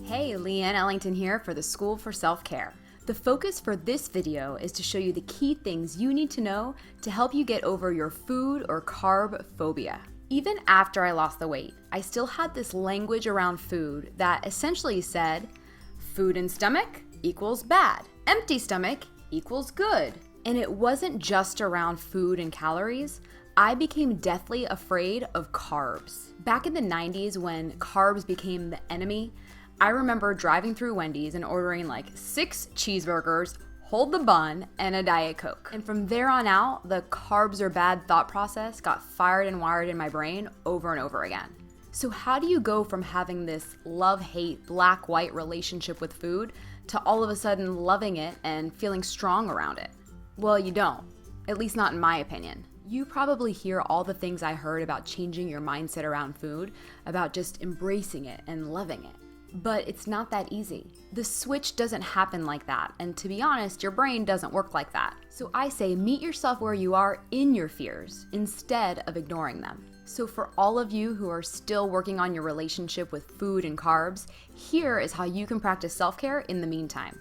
Hey, Leanne Ellington here for the School for Self-Care. The focus for this video is to show you the key things you need to know to help you get over your food or carb phobia. Even after I lost the weight, I still had this language around food that essentially said, food in stomach equals bad, empty stomach equals good. And it wasn't just around food and calories. I became deathly afraid of carbs. Back in the 90s when carbs became the enemy, I remember driving through Wendy's and ordering like 6 cheeseburgers, hold the bun, and a Diet Coke. And from there on out, the carbs are bad thought process got fired and wired in my brain over and over again. So how do you go from having this love-hate, black-white relationship with food to all of a sudden loving it and feeling strong around it? Well, you don't, at least not in my opinion. You probably hear all the things I heard about changing your mindset around food, about just embracing it and loving it. But it's not that easy. The switch doesn't happen like that, and to be honest, your brain doesn't work like that. So I say meet yourself where you are in your fears instead of ignoring them. So for all of you who are still working on your relationship with food and carbs, here is how you can practice self-care in the meantime.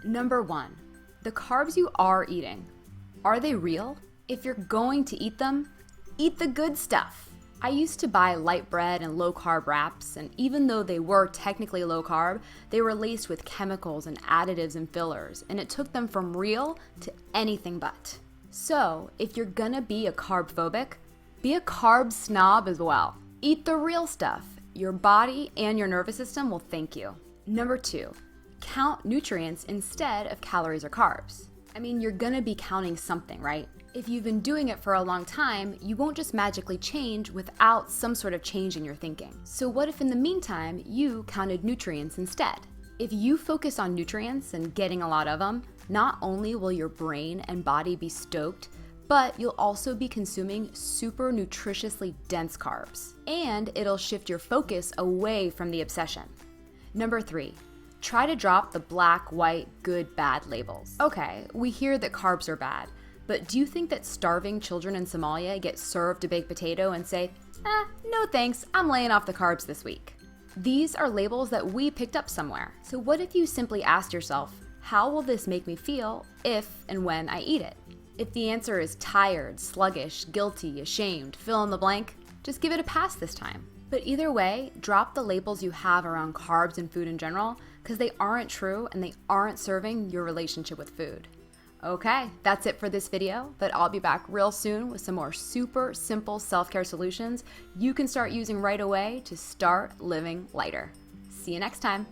Number 1, the carbs you are eating, are they real? If you're going to eat them, eat the good stuff. I used to buy light bread and low carb wraps, and even though they were technically low carb, they were laced with chemicals and additives and fillers, and it took them from real to anything but. So, if you're gonna be a carb phobic, be a carb snob as well. Eat the real stuff. Your body and your nervous system will thank you. Number 2, count nutrients instead of calories or carbs. I mean, you're gonna be counting something, right? If you've been doing it for a long time, you won't just magically change without some sort of change in your thinking. So what if in the meantime, you counted nutrients instead? If you focus on nutrients and getting a lot of them, not only will your brain and body be stoked, but you'll also be consuming super nutritiously dense carbs. And it'll shift your focus away from the obsession. Number 3, try to drop the black, white, good, bad labels. Okay, we hear that carbs are bad, but do you think that starving children in Somalia get served a baked potato and say, no thanks, I'm laying off the carbs this week? These are labels that we picked up somewhere. So what if you simply asked yourself, how will this make me feel if and when I eat it? If the answer is tired, sluggish, guilty, ashamed, fill in the blank, just give it a pass this time. But either way, drop the labels you have around carbs and food in general, because they aren't true and they aren't serving your relationship with food. Okay, that's it for this video, but I'll be back real soon with some more super simple self-care solutions you can start using right away to start living lighter. See you next time.